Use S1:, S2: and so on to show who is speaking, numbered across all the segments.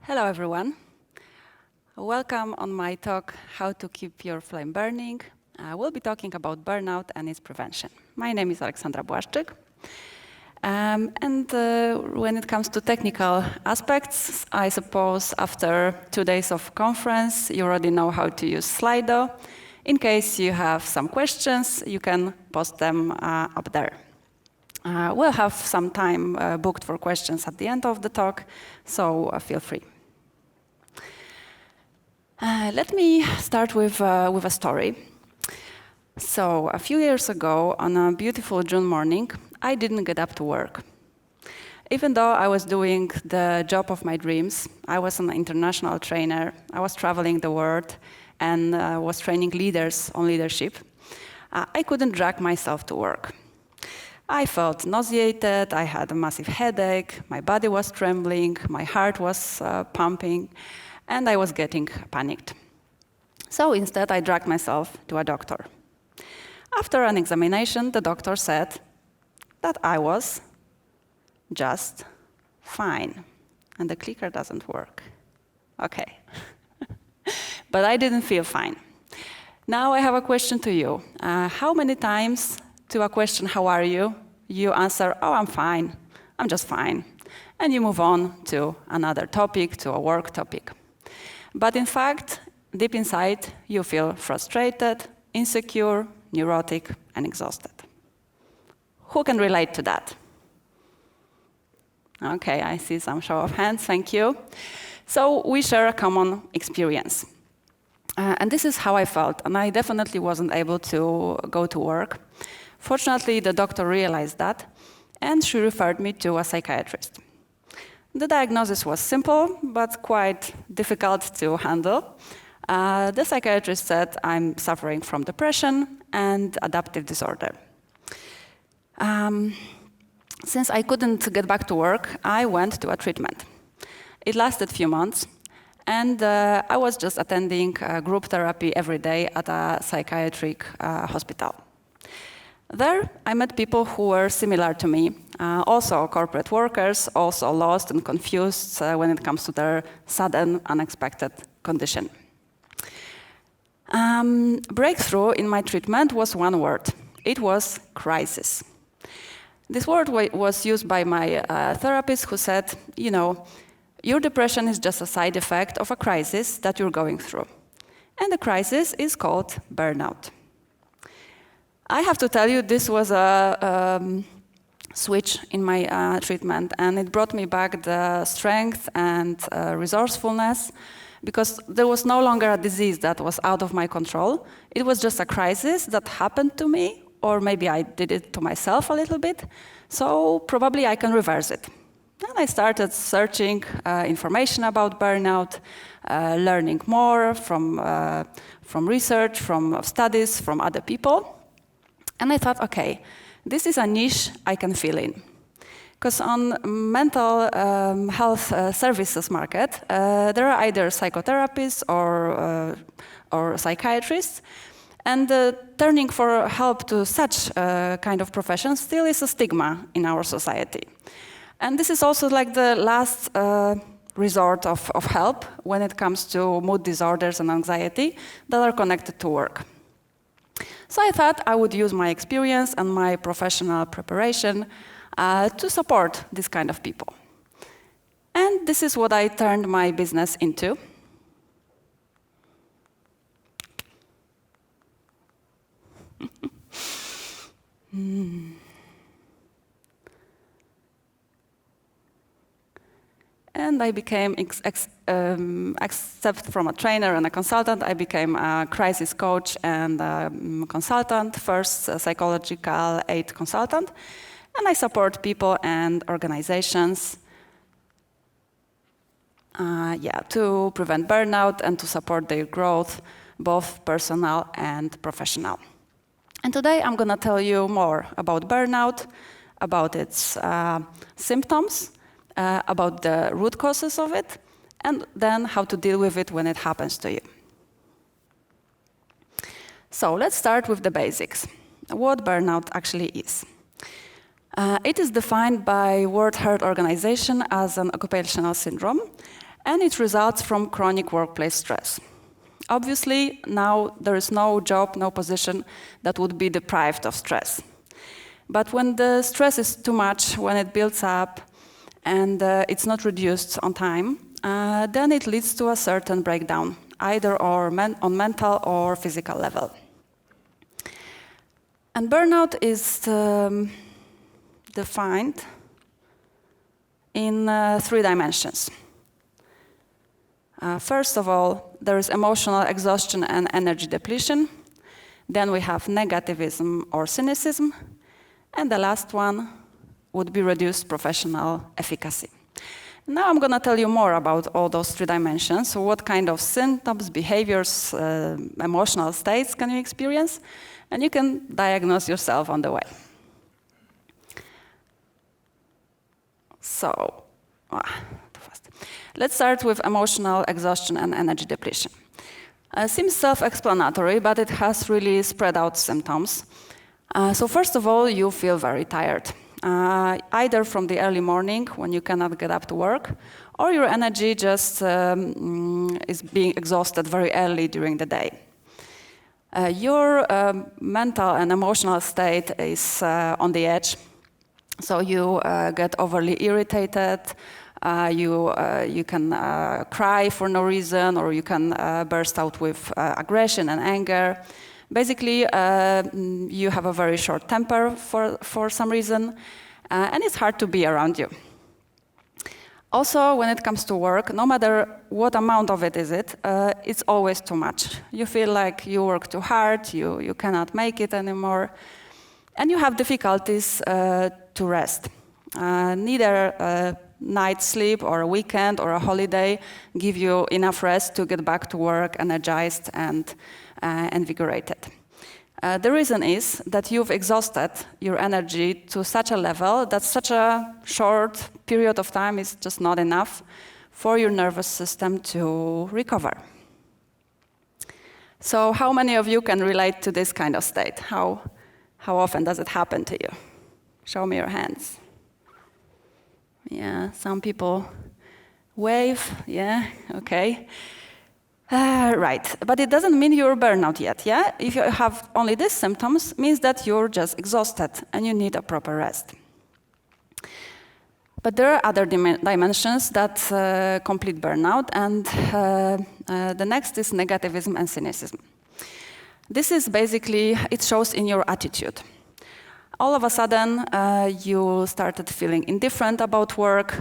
S1: Hello, everyone. Welcome on my talk, How to Keep Your Flame Burning. We'll be talking about burnout and its prevention. My name is Aleksandra Błaszczyk. When it comes to technical aspects, I suppose after 2 days of conference, you already know how to use Slido. In case you have some questions, you can post them up there. We'll have some time booked for questions at the end of the talk, so feel free. Let me start with a story. So a few years ago, on a beautiful June morning, I didn't get up to work. Even though I was doing the job of my dreams, I was an international trainer, I was traveling the world, and was training leaders on leadership, I couldn't drag myself to work. I felt nauseated, I had a massive headache, my body was trembling, my heart was pumping, and I was getting panicked. So instead, I dragged myself to a doctor. After an examination, the doctor said that I was just fine. And the clicker doesn't work. Okay. But I didn't feel fine. Now I have a question to you. How many times to a question, how are you, you answer, oh, I'm fine, I'm just fine. And you move on to another topic, to a work topic. But in fact, deep inside, you feel frustrated, insecure, neurotic, and exhausted. Who can relate to that? Okay, I see some show of hands, thank you. So we share a common experience. And this is how I felt, and I definitely wasn't able to go to work. Fortunately, the doctor realized that, and she referred me to a psychiatrist. The diagnosis was simple, but quite difficult to handle. The psychiatrist said I'm suffering from depression and adaptive disorder. Since I couldn't get back to work, I went to a treatment. It lasted a few months, and I was just attending group therapy every day at a psychiatric hospital. There, I met people who were similar to me, also corporate workers, also lost and confused when it comes to their sudden, unexpected condition. Breakthrough in my treatment was one word. It was crisis. This word was used by my therapist who said, you know, your depression is just a side effect of a crisis that you're going through. And the crisis is called burnout. I have to tell you, this was a switch in my treatment, and it brought me back the strength and resourcefulness, because there was no longer a disease that was out of my control. It was just a crisis that happened to me, or maybe I did it to myself a little bit, so probably I can reverse it. And I started searching information about burnout, learning more from research, from studies, from other people. And I thought, okay, this is a niche I can fill in. Because on mental health services market, there are either psychotherapists or psychiatrists, and turning for help to such kind of professions still is a stigma in our society. And this is also like the last resort of help when it comes to mood disorders and anxiety that are connected to work. So I thought I would use my experience and my professional preparation to support this kind of people. And this is what I turned my business into. And I became, except from a trainer and a consultant, I became a crisis coach and a consultant, first a psychological aid consultant. And I support people and organizations to prevent burnout and to support their growth, both personal and professional. And today I'm going to tell you more about burnout, about its symptoms, about the root causes of it, and then how to deal with it when it happens to you. So let's start with the basics. What burnout actually is. It is defined by World Health Organization as an occupational syndrome, and it results from chronic workplace stress. Obviously, now there is no job, no position that would be deprived of stress. But when the stress is too much, when it builds up, and it's not reduced on time, then it leads to a certain breakdown, either on mental or physical level. And burnout is defined in 3 dimensions. First of all, there is emotional exhaustion and energy depletion. Then we have negativism or cynicism. And the last one would be reduced professional efficacy. Now I'm going to tell you more about all those 3 dimensions. So what kind of symptoms, behaviors, emotional states can you experience? And you can diagnose yourself on the way. So, too fast. Let's start with emotional exhaustion and energy depletion. Seems self-explanatory, but it has really spread out symptoms. So first of all, you feel very tired, either from the early morning when you cannot get up to work, or your energy just is being exhausted very early during the day. Your mental and emotional state is on the edge, so you get overly irritated, you can cry for no reason, or you can burst out with aggression and anger. Basically, you have a very short temper for some reason, and it's hard to be around you. Also, when it comes to work, no matter what amount of it is it's always too much. You feel like you work too hard, you cannot make it anymore, and you have difficulties to rest. Neither night sleep or a weekend or a holiday give you enough rest to get back to work energized and invigorated. The reason is that you've exhausted your energy to such a level that such a short period of time is just not enough for your nervous system to recover. So how many of you can relate to this kind of state? How often does it happen to you? Show me your hands. Yeah, some people wave. Yeah, okay. Right, but it doesn't mean you're burnout yet, yeah? If you have only these symptoms, means that you're just exhausted and you need a proper rest. But there are other dimensions that complete burnout, and the next is negativism and cynicism. This is basically, it shows in your attitude. All of a sudden, you started feeling indifferent about work,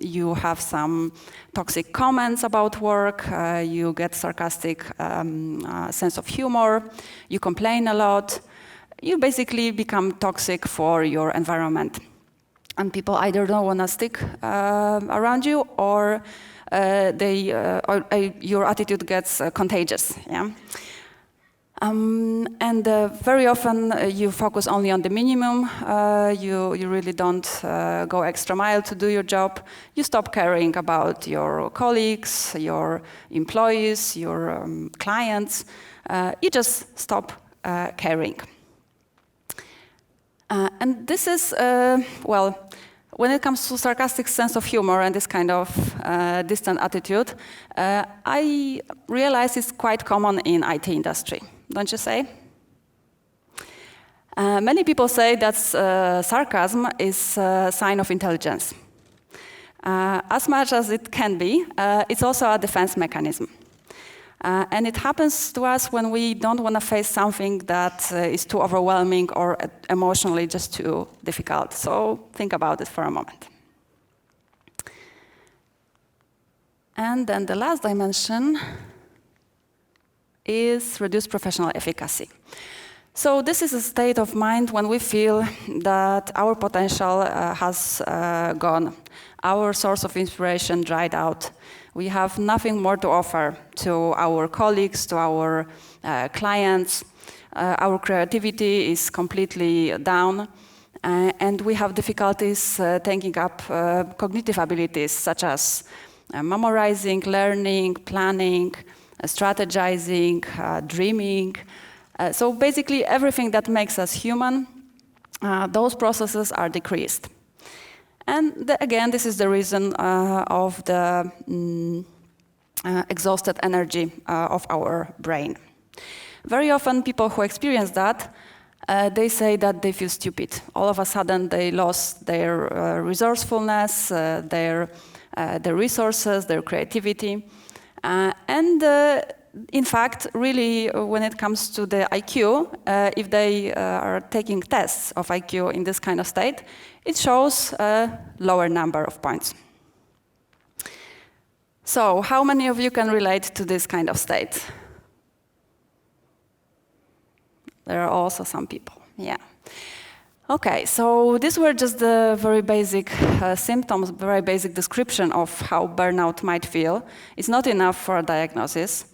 S1: you have some toxic comments about work, you get sarcastic sense of humor, you complain a lot, you basically become toxic for your environment. And people either don't want to stick around you, or your attitude gets contagious. Yeah? And very often you focus only on the minimum, you really don't go extra mile to do your job. You stop caring about your colleagues, your employees, your clients. You just stop caring. And this is, well, when it comes to sarcastic sense of humor and this kind of distant attitude, I realize it's quite common in IT industry. Don't you say? Many people say that sarcasm is a sign of intelligence. As much as it can be, it's also a defense mechanism. And it happens to us when we don't want to face something that is too overwhelming or emotionally just too difficult. So think about it for a moment. And then the last dimension is reduced professional efficacy. So this is a state of mind when we feel that our potential has gone. Our source of inspiration dried out. We have nothing more to offer to our colleagues, to our clients. Our creativity is completely down. And we have difficulties taking up cognitive abilities such as memorizing, learning, planning, strategizing, dreaming. So basically everything that makes us human, those processes are decreased. And again, this is the reason of the exhausted energy of our brain. Very often, people who experience that, they say that they feel stupid. All of a sudden, they lost their resourcefulness, their resources, their creativity. In fact, really, when it comes to the IQ, if they are taking tests of IQ in this kind of state, it shows a lower number of points. So, how many of you can relate to this kind of state? There are also some people, yeah. Okay, so these were just the very basic symptoms, very basic description of how burnout might feel. It's not enough for a diagnosis.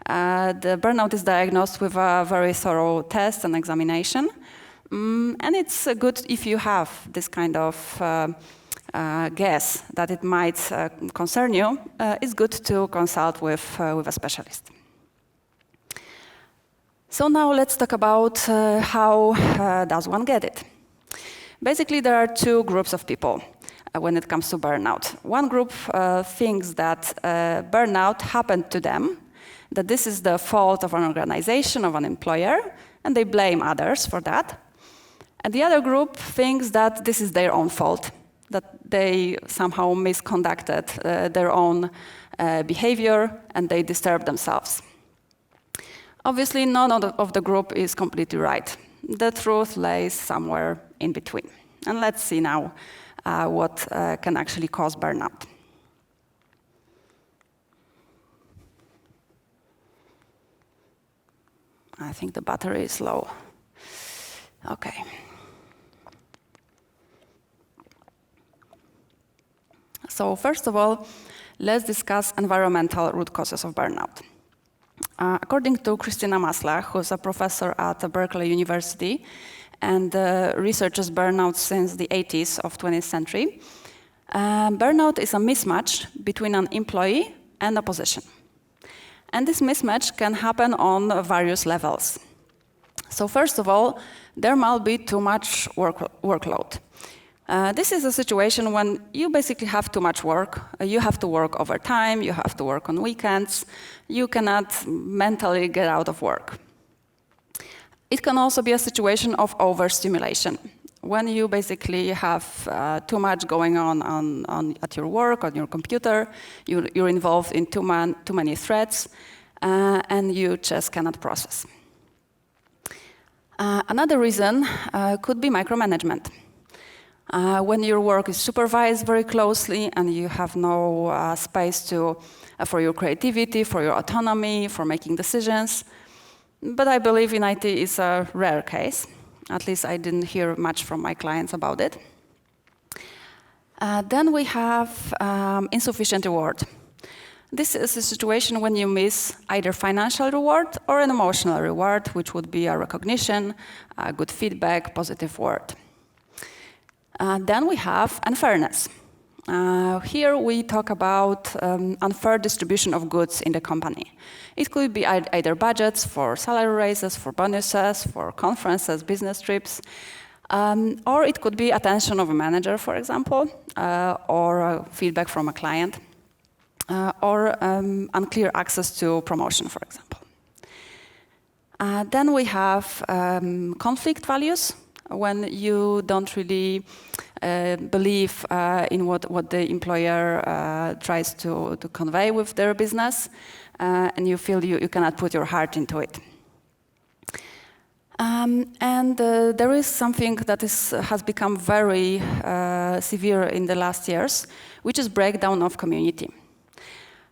S1: The burnout is diagnosed with a very thorough test and examination. And it's good if you have this kind of guess that it might concern you. It's good to consult with a specialist. So now let's talk about how does one get it. Basically, there are two groups of people when it comes to burnout. One group thinks that burnout happened to them, that this is the fault of an organization, of an employer, and they blame others for that. And the other group thinks that this is their own fault, that they somehow misconducted their own behavior and they disturbed themselves. Obviously, none of the group is completely right. The truth lays somewhere in between. And let's see now what can actually cause burnout. I think the battery is low. Okay. So first of all, let's discuss environmental root causes of burnout. According to Christina Masla, who's a professor at Berkeley University and researches burnout since the 80s of 20th century, burnout is a mismatch between an employee and a position. And this mismatch can happen on various levels. So first of all, there might be too much workload. This is a situation when you basically have too much work. You have to work overtime, you have to work on weekends, you cannot mentally get out of work. It can also be a situation of overstimulation, when you basically have too much going on at your work, on your computer, you're involved in too many threads, and you just cannot process. Another reason could be micromanagement. When your work is supervised very closely and you have no space for your creativity, for your autonomy, for making decisions. But I believe in IT is a rare case. At least I didn't hear much from my clients about it. Then we have insufficient reward. This is a situation when you miss either financial reward or an emotional reward, which would be a recognition, a good feedback, positive word. Then we have unfairness. Here we talk about unfair distribution of goods in the company. It could be either budgets for salary raises, for bonuses, for conferences, business trips, or it could be attention of a manager, for example, or feedback from a client, or unclear access to promotion, for example. Then we have conflict values, when you don't really believe in what the employer tries to convey with their business, and you feel you cannot put your heart into it. There is something that has become very severe in the last years, which is breakdown of community.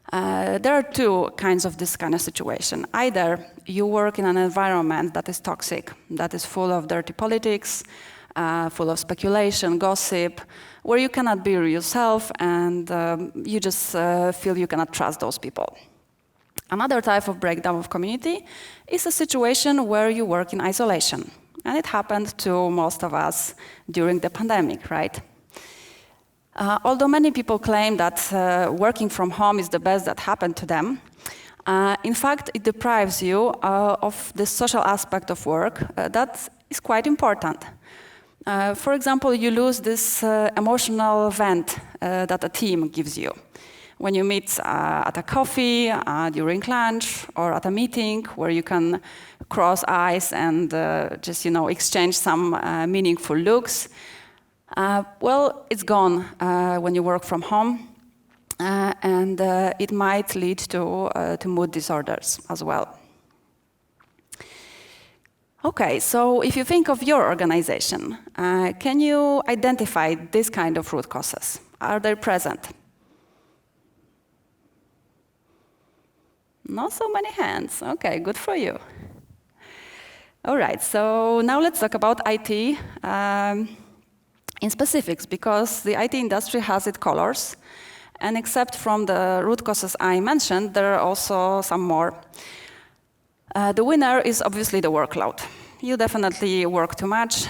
S1: There are two kinds of this kind of situation. Either you work in an environment that is toxic, that is full of dirty politics, full of speculation, gossip, where you cannot be yourself and you just feel you cannot trust those people. Another type of breakdown of community is a situation where you work in isolation. And it happened to most of us during the pandemic, right? Although many people claim that working from home is the best that happened to them, in fact, it deprives you of the social aspect of work that is quite important. For example, you lose this emotional vent that a team gives you. When you meet at a coffee, during lunch, or at a meeting where you can cross eyes and just, exchange some meaningful looks, well, it's gone when you work from home, and it might lead to mood disorders as well. Okay, so if you think of your organization, can you identify this kind of root causes? Are they present? Not so many hands. Okay, good for you. All right, so now let's talk about IT in specifics, because the IT industry has its colors, and except from the root causes I mentioned, there are also some more. The winner is obviously the workload. You definitely work too much,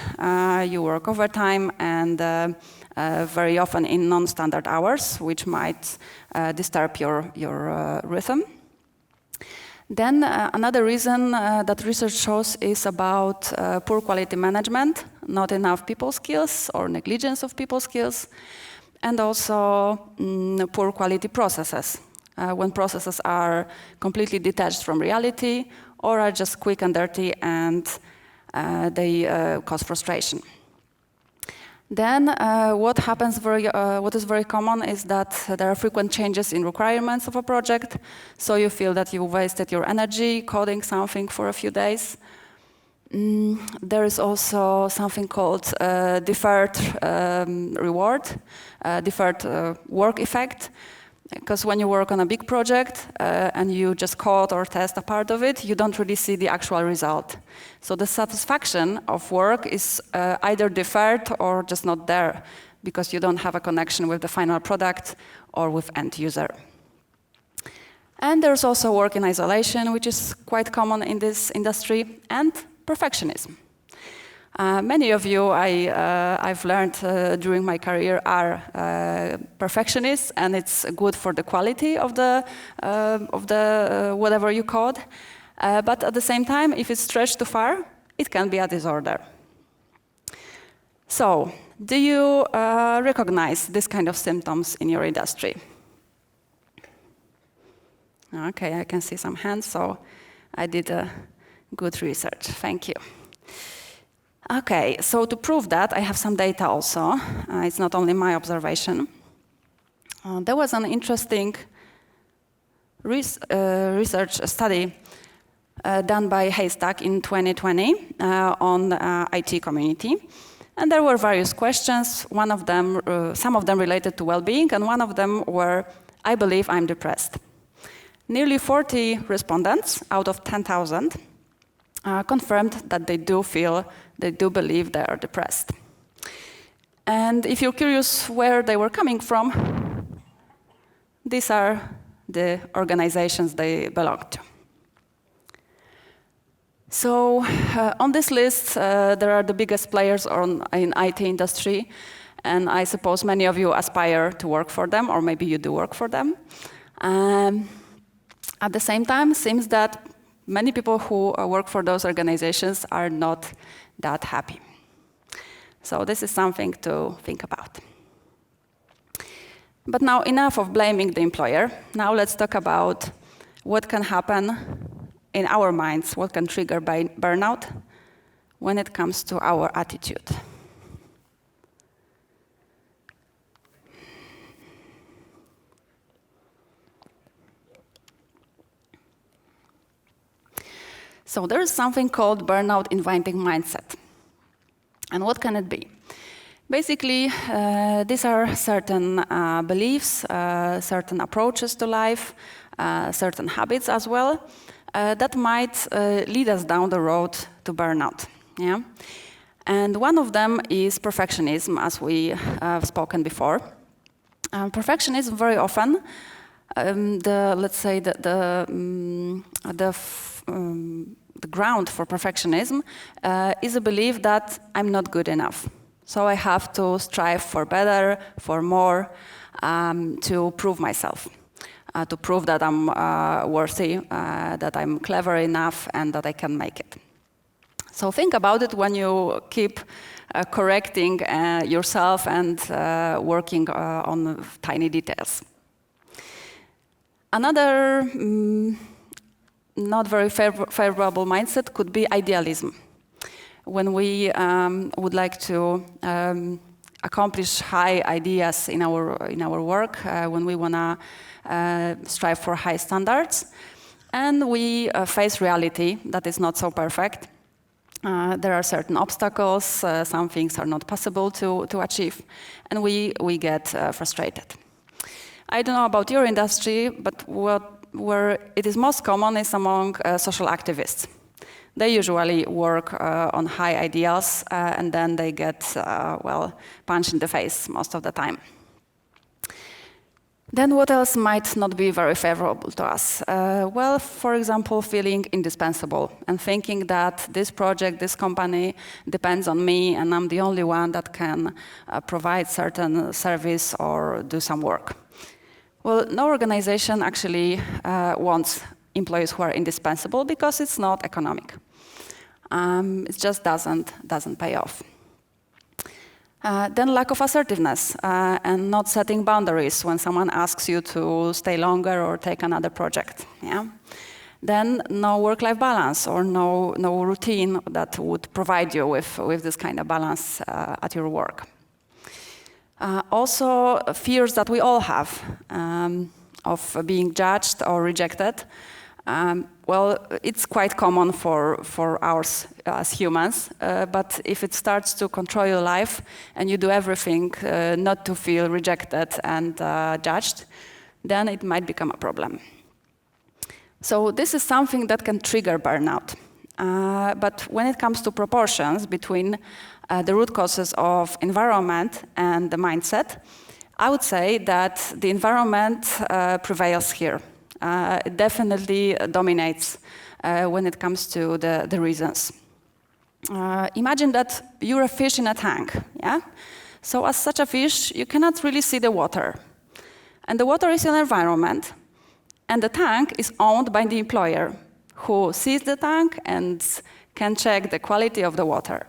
S1: you work overtime, and very often in non-standard hours, which might disturb your rhythm. Then another reason that research shows is about poor quality management, not enough people skills or negligence of people skills, and also poor quality processes, when processes are completely detached from reality or are just quick and dirty, and they cause frustration. Then what is very common is that there are frequent changes in requirements of a project, so you feel that you wasted your energy coding something for a few days. There is also something called deferred reward, deferred work effect, because when you work on a big project and you just code or test a part of it, you don't really see the actual result. So the satisfaction of work is either deferred or just not there, because you don't have a connection with the final product or with end user. And there's also work in isolation, which is quite common in this industry, and perfectionism. Many of you, I've learned during my career, are perfectionists, and it's good for the quality of the whatever you code. But at the same time, if it's stretched too far, it can be a disorder. So, do you recognize this kind of symptoms in your industry? Okay, I can see some hands, so I did a good research. Thank you. Okay, so to prove that, I have some data also. It's not only my observation. There was an interesting research study done by Haystack in 2020 on IT community. And there were various questions. One of them, some of them related to well-being, and one of them were, I believe I'm depressed. Nearly 40 respondents out of 10,000 confirmed that they do believe they are depressed. And if you're curious where they were coming from, these are the organizations they belong to. So on this list, there are the biggest players in IT industry, and I suppose many of you aspire to work for them, or maybe you do work for them. At the same time, it seems that many people who work for those organizations are not that happy. So this is something to think about. But now enough of blaming the employer. Now let's talk about what can happen in our minds, what can trigger burnout when it comes to our attitude. So there is something called burnout inviting mindset. And what can it be? Basically, these are certain beliefs, certain approaches to life, certain habits as well, that might lead us down the road to burnout. Yeah? And one of them is perfectionism, as we have spoken before. Perfectionism very often, the ground for perfectionism is a belief that I'm not good enough. So I have to strive for better, for more, to prove myself, to prove that I'm worthy, that I'm clever enough, and that I can make it. So think about it when you keep correcting yourself and working on tiny details. Another not very favorable mindset could be idealism. When we would like to accomplish high ideas in our work, when we want to strive for high standards, and we face reality that is not so perfect. There are certain obstacles, some things are not possible to achieve, and we get frustrated. I don't know about your industry, but where it is most common is among social activists. They usually work on high ideals, and then they get, punched in the face most of the time. Then what else might not be very favorable to us? For example, feeling indispensable and thinking that this project, this company depends on me and I'm the only one that can provide certain service or do some work. Well, no organization actually wants employees who are indispensable because it's not economic. It just doesn't pay off. Then lack of assertiveness and not setting boundaries when someone asks you to stay longer or take another project. Yeah? Then no work-life balance or no routine that would provide you with this kind of balance at your work. Also, fears that we all have of being judged or rejected. It's quite common for us as humans, but if it starts to control your life and you do everything not to feel rejected and judged, then it might become a problem. So this is something that can trigger burnout. But when it comes to proportions between the root causes of environment and the mindset, I would say that the environment prevails here. It definitely dominates when it comes to the reasons. Imagine that you're a fish in a tank, yeah? So as such a fish, you cannot really see the water. And the water is an environment, and the tank is owned by the employer, who sees the tank and can check the quality of the water.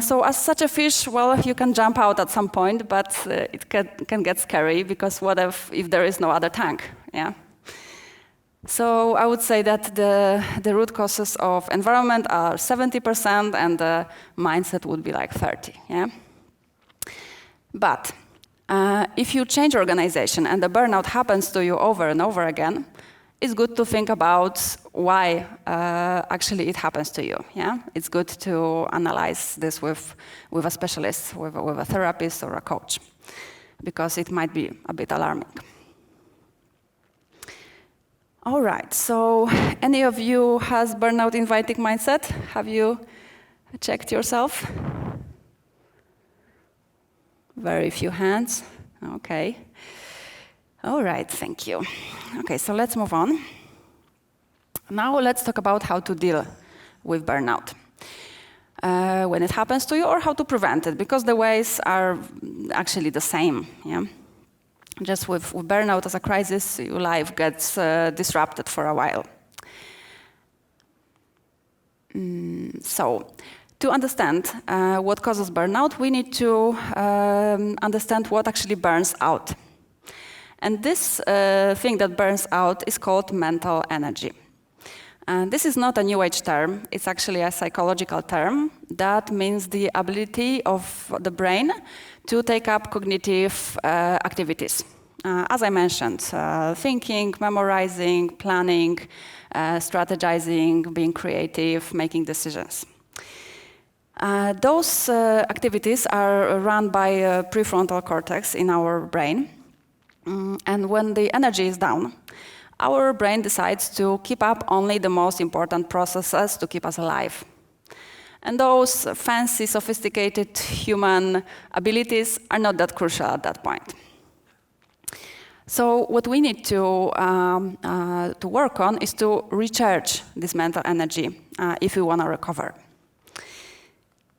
S1: So as such a fish, you can jump out at some point, but it can get scary, because what if there is no other tank? Yeah. So I would say that the root causes of environment are 70%, and the mindset would be like 30%. Yeah. But if you change organization and the burnout happens to you over and over again, it's good to think about why actually it happens to you. Yeah, it's good to analyze this with a specialist, with a therapist or a coach, because it might be a bit alarming. All right. So, any of you has burnout inviting mindset? Have you checked yourself? Very few hands. Okay. All right, thank you. Okay, so let's move on. Now let's talk about how to deal with burnout. When it happens to you, or how to prevent it, because the ways are actually the same. Yeah? Just with burnout as a crisis, your life gets disrupted for a while. So, to understand what causes burnout, we need to understand what actually burns out. And this thing that burns out is called mental energy. And this is not a new age term, it's actually a psychological term that means the ability of the brain to take up cognitive activities. As I mentioned, thinking, memorizing, planning, strategizing, being creative, making decisions. Those activities are run by a prefrontal cortex in our brain. And when the energy is down, our brain decides to keep up only the most important processes to keep us alive. And those fancy, sophisticated human abilities are not that crucial at that point. So what we need to work on is to recharge this mental energy if we want to recover.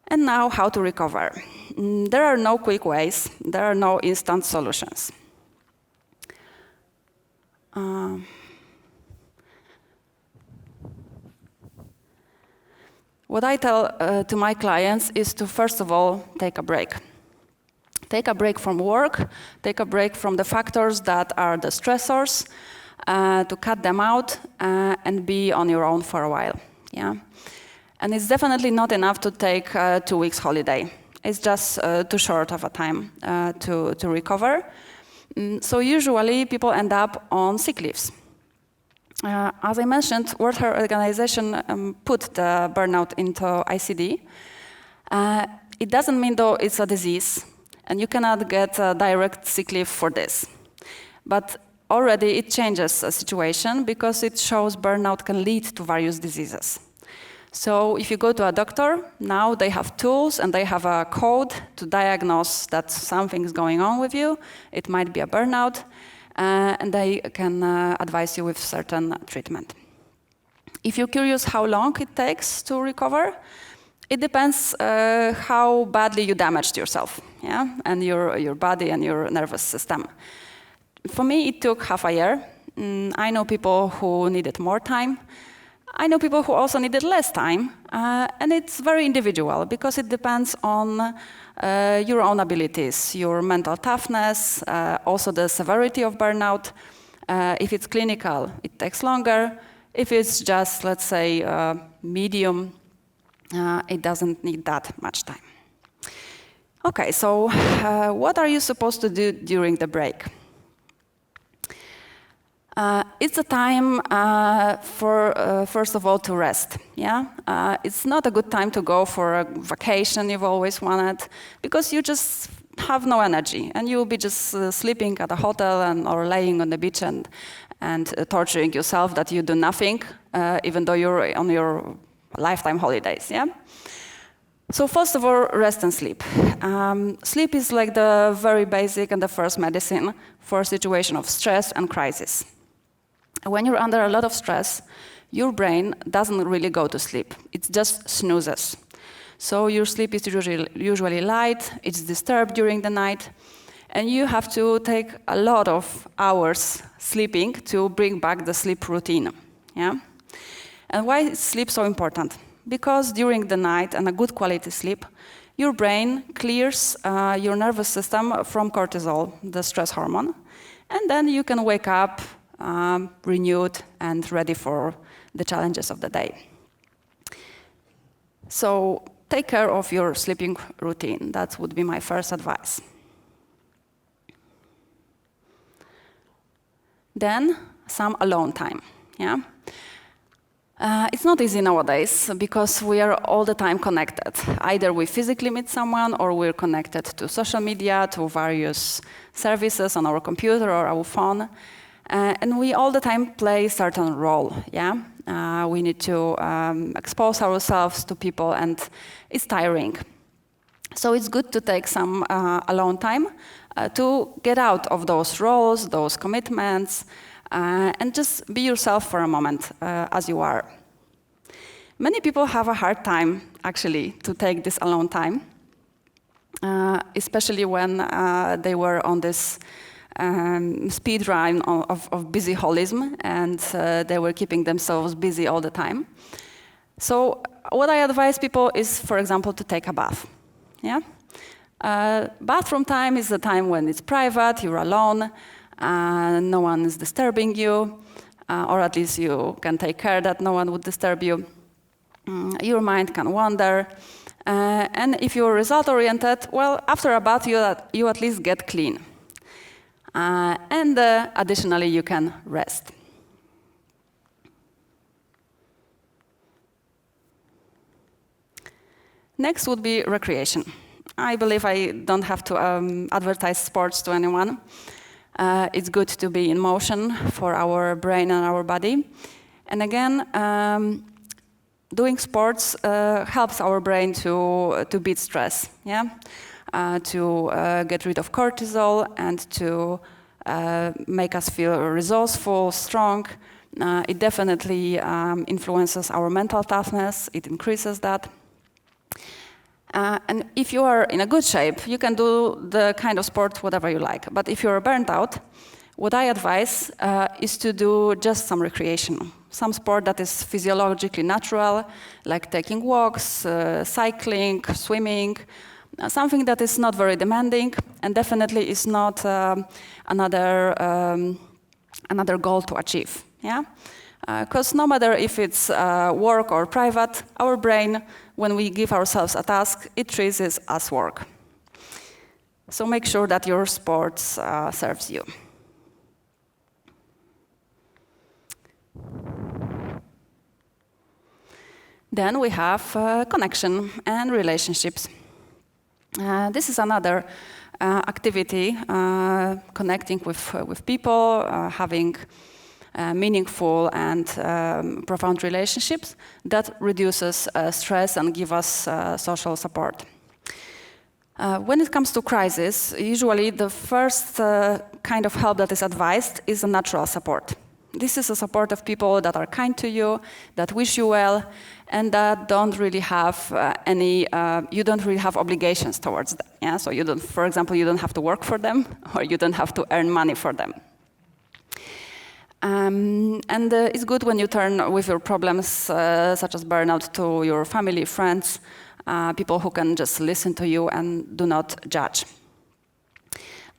S1: And now, how to recover? There are no quick ways. There are no instant solutions. What I tell to my clients is to, first of all, take a break. Take a break from work, take a break from the factors that are the stressors, to cut them out and be on your own for a while. Yeah? And it's definitely not enough to take 2 weeks holiday. It's just too short of a time to recover. So usually people end up on sick leaves. As I mentioned, World Health Organization put the burnout into ICD. It doesn't mean though it's a disease, and you cannot get a direct sick leave for this. But already it changes the situation because it shows burnout can lead to various diseases. So if you go to a doctor, now they have tools and they have a code to diagnose that something's going on with you. It might be a burnout, and they can advise you with certain treatment. If you're curious how long it takes to recover, it depends how badly you damaged yourself, yeah, and your body and your nervous system. For me, it took half a year. I know people who needed more time. I know people who also needed less time, and it's very individual because it depends on your own abilities, your mental toughness, also the severity of burnout. If it's clinical, it takes longer. If it's just, let's say, medium, it doesn't need that much time. Okay, so what are you supposed to do during the break? It's a time for, first of all, to rest. Yeah, it's not a good time to go for a vacation you've always wanted, because you just have no energy, and you'll be just sleeping at a hotel or laying on the beach and torturing yourself that you do nothing, even though you're on your lifetime holidays. Yeah. So first of all, rest and sleep. Sleep is like the very basic and the first medicine for a situation of stress and crisis. When you're under a lot of stress, your brain doesn't really go to sleep. It just snoozes. So your sleep is usually light, it's disturbed during the night, and you have to take a lot of hours sleeping to bring back the sleep routine. Yeah? And why is sleep so important? Because during the night and a good quality sleep, your brain clears your nervous system from cortisol, the stress hormone, and then you can wake up renewed and ready for the challenges of the day. So take care of your sleeping routine. That would be my first advice. Then some alone time. Yeah? It's not easy nowadays because we are all the time connected. Either we physically meet someone or we're connected to social media, to various services on our computer or our phone. And we all the time play a certain role, yeah? We need to expose ourselves to people, and it's tiring. So it's good to take some alone time to get out of those roles, those commitments, and just be yourself for a moment, as you are. Many people have a hard time, actually, to take this alone time, especially when they were on this speed run of busyholism, and they were keeping themselves busy all the time. So what I advise people is, for example, to take a bath. Yeah? Bathroom time is the time when it's private, you're alone, no one is disturbing you, or at least you can take care that no one would disturb you. Your mind can wander. And if you're result-oriented, well, after a bath, you at least get clean. And additionally, you can rest. Next would be recreation. I believe I don't have to advertise sports to anyone. It's good to be in motion for our brain and our body. And again, doing sports helps our brain to beat stress. Yeah? To get rid of cortisol and to make us feel resourceful, strong. It definitely influences our mental toughness. It increases that. And if you are in a good shape, you can do the kind of sport whatever you like. But if you're burnt out, what I advise is to do just some recreation. some sport that is physiologically natural, like taking walks, cycling, swimming, something that is not very demanding and definitely is not another goal to achieve. Yeah, because no matter if it's work or private, our brain, when we give ourselves a task, it treats it as work. So make sure that your sport serves you. Then we have connection and relationships. This is another activity, connecting with people, having meaningful and profound relationships that reduces stress and give us social support. When it comes to crisis, usually the first kind of help that is advised is a natural support. This is a support of people that are kind to you, that wish you well, and that don't really have you don't really have obligations towards them. Yeah? So you don't, for example, you don't have to work for them, or you don't have to earn money for them. And it's good when you turn with your problems, such as burnout, to your family, friends, people who can just listen to you and do not judge.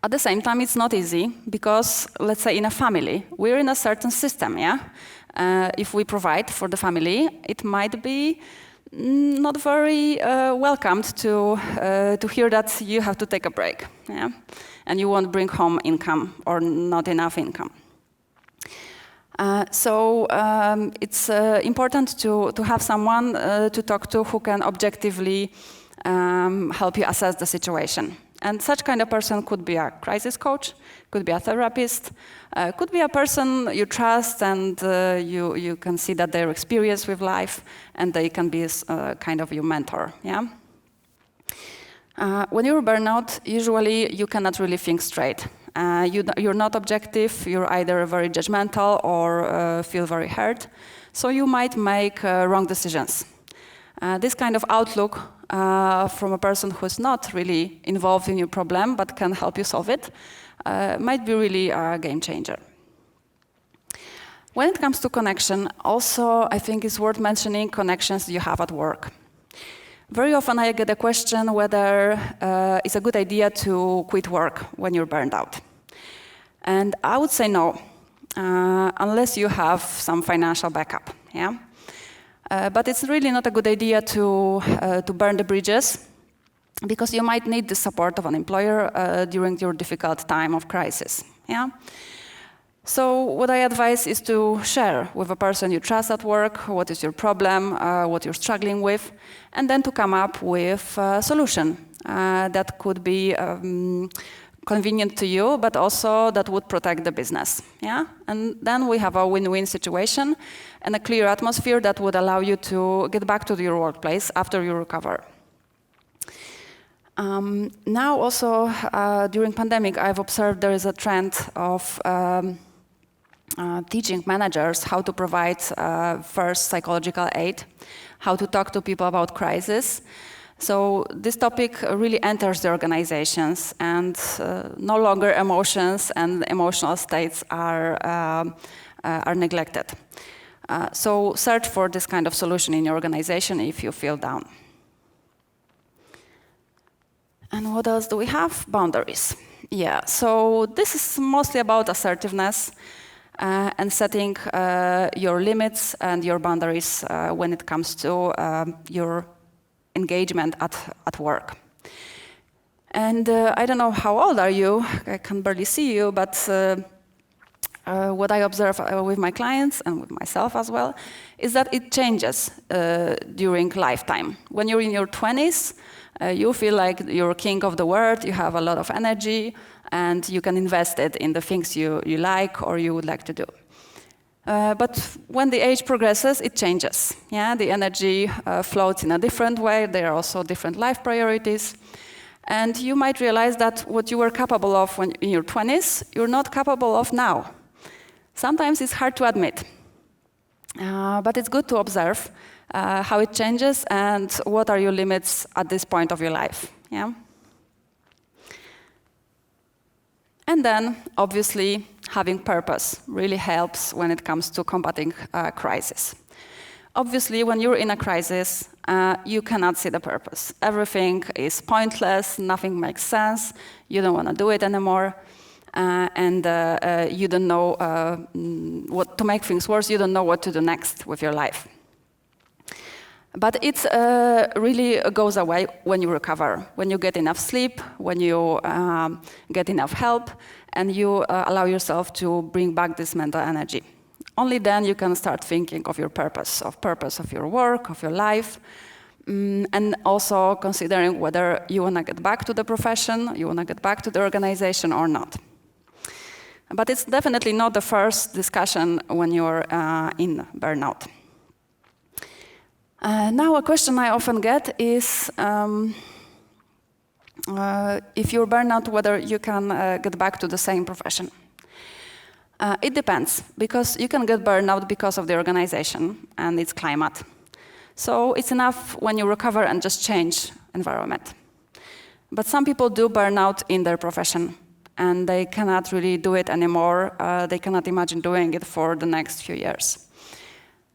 S1: At the same time, it's not easy because, let's say in a family, we're in a certain system, yeah? If we provide for the family, it might be not very welcomed to hear that you have to take a break, yeah? And you won't bring home income or not enough income. So it's important to have someone to talk to who can objectively help you assess the situation. And such kind of person could be a crisis coach, could be a therapist, could be a person you trust and you can see that they're experienced with life and they can be kind of your mentor. Yeah? When you're burnout, usually you cannot really think straight. You're not objective, you're either very judgmental or feel very hurt, so you might make wrong decisions. This kind of outlook from a person who's not really involved in your problem but can help you solve it might be really a game changer. When it comes to connection, also I think it's worth mentioning connections you have at work. Very often I get a question whether it's a good idea to quit work when you're burned out. And I would say no, unless you have some financial backup. Yeah? But it's really not a good idea to burn the bridges, because you might need the support of an employer during your difficult time of crisis. Yeah? So what I advise is to share with a person you trust at work what is your problem, what you're struggling with, and then to come up with a solution that could be convenient to you, but also that would protect the business. Yeah? And then we have a win-win situation and a clear atmosphere that would allow you to get back to your workplace after you recover. Now also, during pandemic, I've observed there is a trend of teaching managers how to provide first psychological aid, how to talk to people about crisis. So this topic really enters the organizations, and no longer emotions and emotional states are neglected. So search for this kind of solution in your organization if you feel down. And what else do we have? Boundaries. Yeah, so this is mostly about assertiveness and setting your limits and your boundaries when it comes to your engagement at work. And I don't know how old are you, I can barely see you, but what I observe with my clients and with myself as well is that it changes during lifetime. When you're in your 20s, you feel like you're king of the world, you have a lot of energy, and you can invest it in the things you like or you would like to do. But when the age progresses, it changes. Yeah? The energy floats in a different way. There are also different life priorities. And you might realize that what you were capable of when in your 20s, you're not capable of now. Sometimes it's hard to admit. But it's good to observe how it changes and what are your limits at this point of your life. Yeah? And then, obviously, having purpose really helps when it comes to combating crisis. Obviously, when you're in a crisis, you cannot see the purpose. Everything is pointless, nothing makes sense, you don't want to do it anymore, and you don't know what to make things worse, you don't know what to do next with your life. But it really goes away when you recover, when you get enough sleep, when you get enough help, and you allow yourself to bring back this mental energy. Only then you can start thinking of your purpose of your work, of your life, and also considering whether you want to get back to the profession, you want to get back to the organization or not. But it's definitely not the first discussion when you're in burnout. Now a question I often get is if you're burnout, whether you can get back to the same profession. It depends, because you can get burnout because of the organization and its climate. So it's enough when you recover and just change environment. But some people do burnout in their profession, and they cannot really do it anymore. They cannot imagine doing it for the next few years.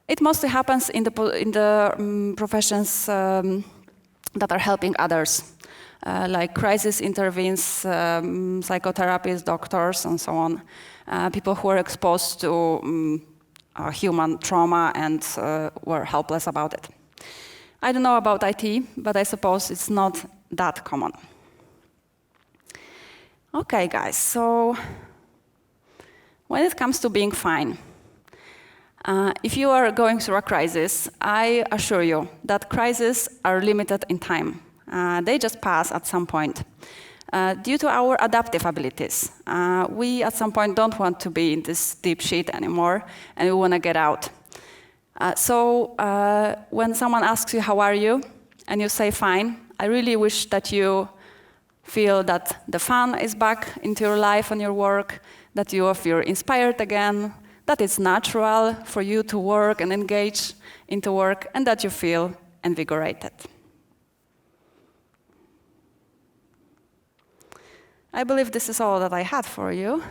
S1: It mostly happens in the professions that are helping others, like crisis intervenes, psychotherapists, doctors, and so on. People who are exposed to human trauma and were helpless about it. I don't know about IT, but I suppose it's not that common. Okay, guys, so when it comes to being fine, if you are going through a crisis, I assure you that crises are limited in time. They just pass at some point. Due to our adaptive abilities, we at some point don't want to be in this deep shit anymore, and we want to get out. So when someone asks you, how are you? And you say, fine, I really wish that you feel that the fun is back into your life and your work, that you feel inspired again, that it's natural for you to work and engage into work, and that you feel invigorated. I believe this is all that I had for you.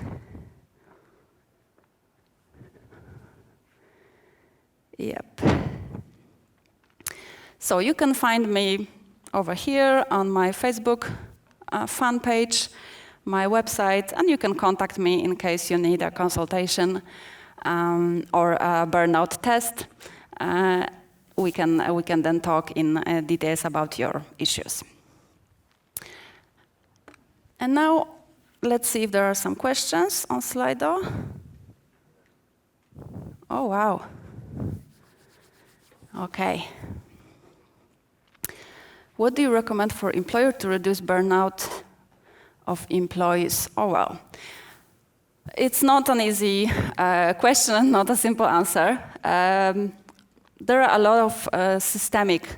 S1: Yep. So you can find me over here on my Facebook fan page, my website, and you can contact me in case you need a consultation or a burnout test. We can then talk in details about your issues. And now, let's see if there are some questions on Slido. Oh, wow. Okay. What do you recommend for employer to reduce burnout of employees? Oh, well. It's not an easy question, not a simple answer. There are a lot of systemic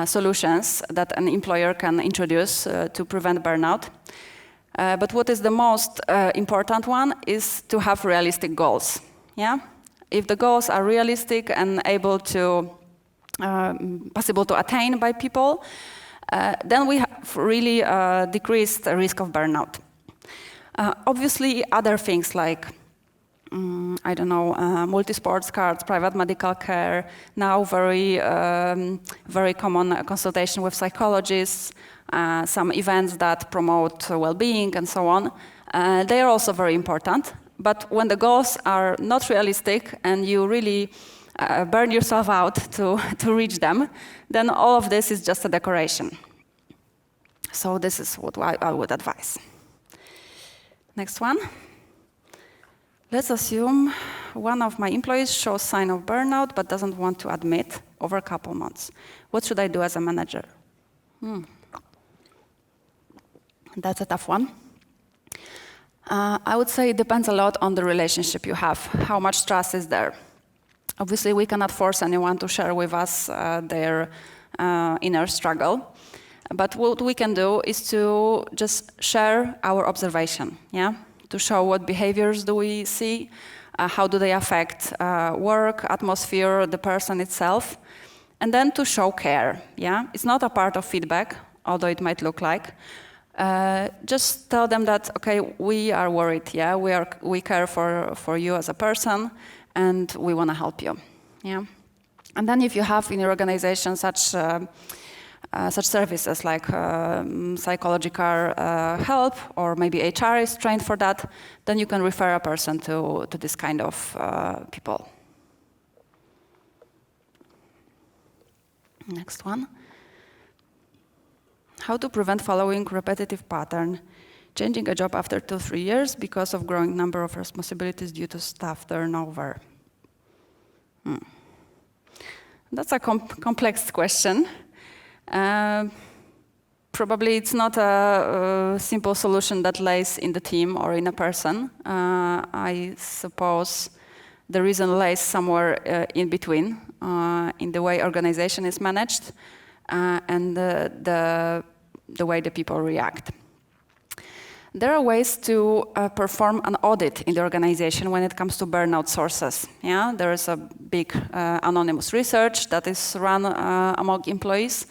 S1: solutions that an employer can introduce to prevent burnout. But what is the most important one is to have realistic goals. Yeah? If the goals are realistic and possible to attain by people, then we have really decreased the risk of burnout. Obviously, other things like I don't know, multi-sports cards, private medical care, now very common consultation with psychologists, some events that promote well-being and so on. They are also very important. But when the goals are not realistic and you really burn yourself out to reach them, then all of this is just a decoration. So this is what I would advise. Next one. Let's assume one of my employees shows sign of burnout but doesn't want to admit over a couple months. What should I do as a manager? That's a tough one. I would say it depends a lot on the relationship you have, how much trust is there. Obviously, we cannot force anyone to share with us their inner struggle. But what we can do is to just share our observation, yeah? To show what behaviors do we see, how do they affect work, atmosphere, the person itself, and then to show care, yeah? It's not a part of feedback, although it might look like. just tell them that, okay, we are worried, yeah, we care for you as a person, and we want to help you, yeah. And then if you have in your organization such services like psychological help, or maybe HR is trained for that, then you can refer a person to this kind of people. Next one. How to prevent following repetitive pattern, changing a job after 2-3 years because of growing number of responsibilities due to staff turnover. That's a complex question. Probably it's not a simple solution that lays in the team or in a person. I suppose the reason lays somewhere in between, in the way organization is managed and the way the people react. There are ways to perform an audit in the organization when it comes to burnout sources. Yeah, there is a big anonymous research that is run among employees,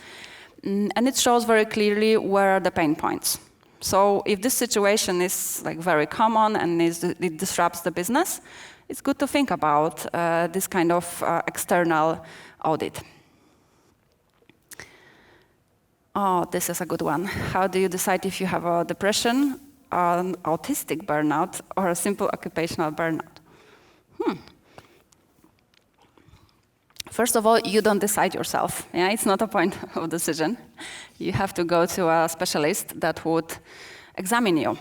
S1: and it shows very clearly where are the pain points. So if this situation is like very common and it disrupts the business, it's good to think about this kind of external audit. Oh, this is a good one. How do you decide if you have a depression, an autistic burnout, or a simple occupational burnout? First of all, you don't decide yourself. Yeah, it's not a point of decision. You have to go to a specialist that would examine you.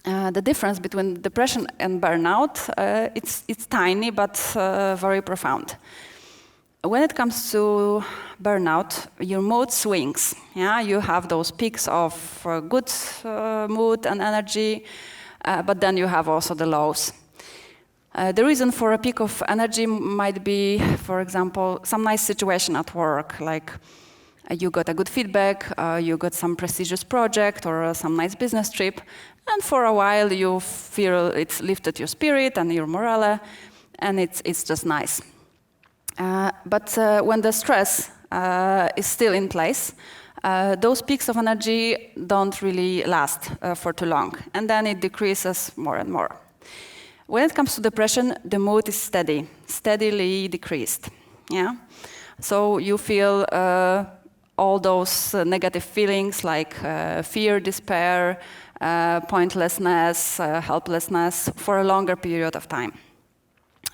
S1: The difference between depression and burnout, it's tiny but very profound. When it comes to burnout, your mood swings. Yeah, you have those peaks of good mood and energy, but then you have also the lows. The reason for a peak of energy might be, for example, some nice situation at work, like you got a good feedback, you got some prestigious project or some nice business trip, and for a while you feel it's lifted your spirit and your morale, and it's just nice. But when the stress is still in place, those peaks of energy don't really last for too long, and then it decreases more and more. When it comes to depression, the mood is steadily decreased. Yeah, so you feel all those negative feelings like fear, despair, pointlessness, helplessness for a longer period of time.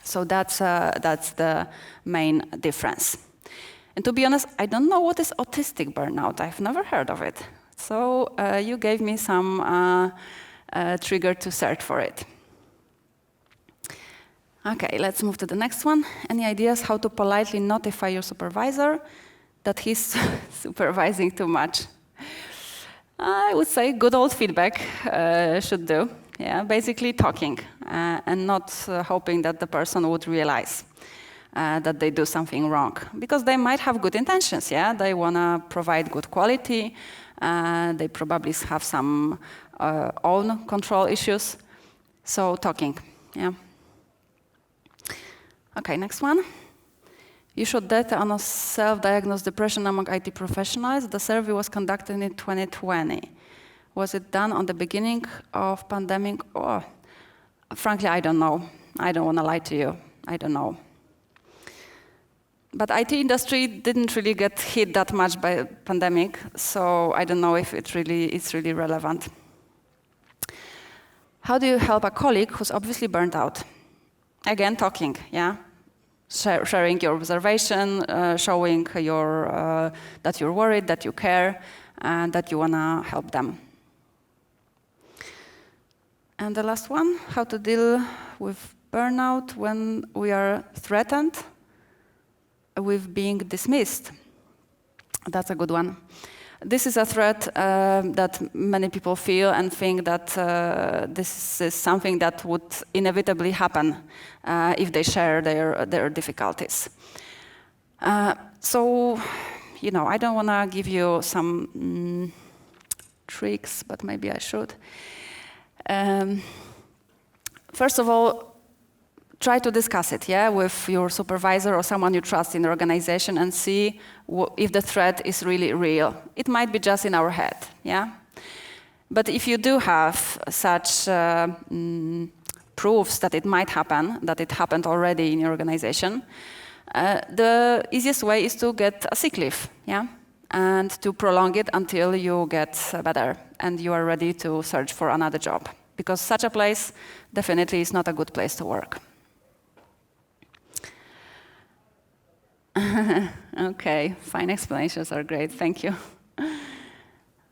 S1: So that's the main difference. And to be honest, I don't know what is autistic burnout. I've never heard of it. So you gave me some trigger to search for it. Okay, let's move to the next one. Any ideas how to politely notify your supervisor that he's supervising too much? I would say good old feedback should do. Yeah, basically talking and not hoping that the person would realize that they do something wrong, because they might have good intentions. Yeah, they want to provide good quality. They probably have some own control issues. So talking. Yeah. Okay, next one. You showed data on a self-diagnosed depression among IT professionals. The survey was conducted in 2020. Was it done on the beginning of pandemic? Oh, frankly, I don't know. I don't want to lie to you. I don't know. But IT industry didn't really get hit that much by pandemic, so I don't know if it's really relevant. How do you help a colleague who's obviously burnt out? Again, talking, yeah? Sharing your observation, showing that you're worried, that you care, and that you want to help them. And the last one, how to deal with burnout when we are threatened with being dismissed. That's a good one. This is a threat that many people feel and think that this is something that would inevitably happen if they share their difficulties. So, you know, I don't want to give you some tricks, but maybe I should. First of all, try to discuss it, yeah, with your supervisor or someone you trust in the organization and see if the threat is really real. It might be just in our head, yeah. But if you do have such proofs that it might happen, that it happened already in your organization, the easiest way is to get a sick leave, yeah? And to prolong it until you get better and you are ready to search for another job. Because such a place definitely is not a good place to work. Okay, fine explanations are great, thank you.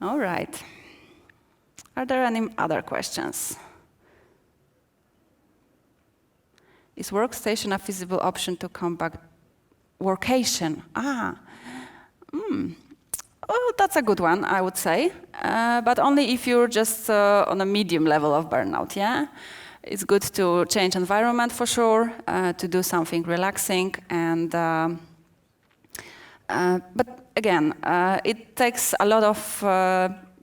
S1: All right. Are there any other questions? Is workstation a feasible option to combat workation? Oh, that's a good one, I would say. But only if you're just on a medium level of burnout, yeah? It's good to change environment for sure, to do something relaxing, and but again, it takes a lot of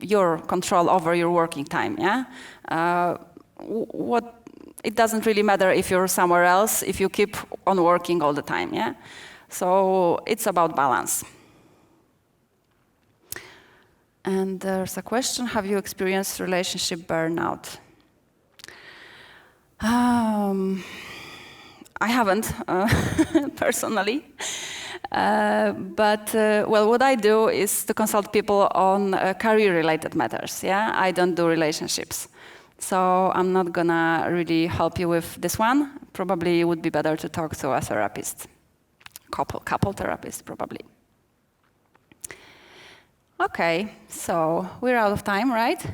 S1: your control over your working time, yeah? It doesn't really matter if you're somewhere else, if you keep on working all the time, yeah? So it's about balance. And there's a question, have you experienced relationship burnout? I haven't, personally. But what I do is to consult people on career-related matters, yeah? I don't do relationships. So I'm not gonna really help you with this one. Probably it would be better to talk to a therapist. Couple therapist, probably. Okay, so we're out of time, right?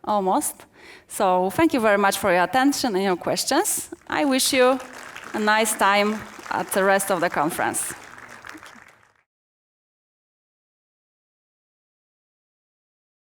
S1: Almost. So thank you very much for your attention and your questions. I wish you a nice time at the rest of the conference.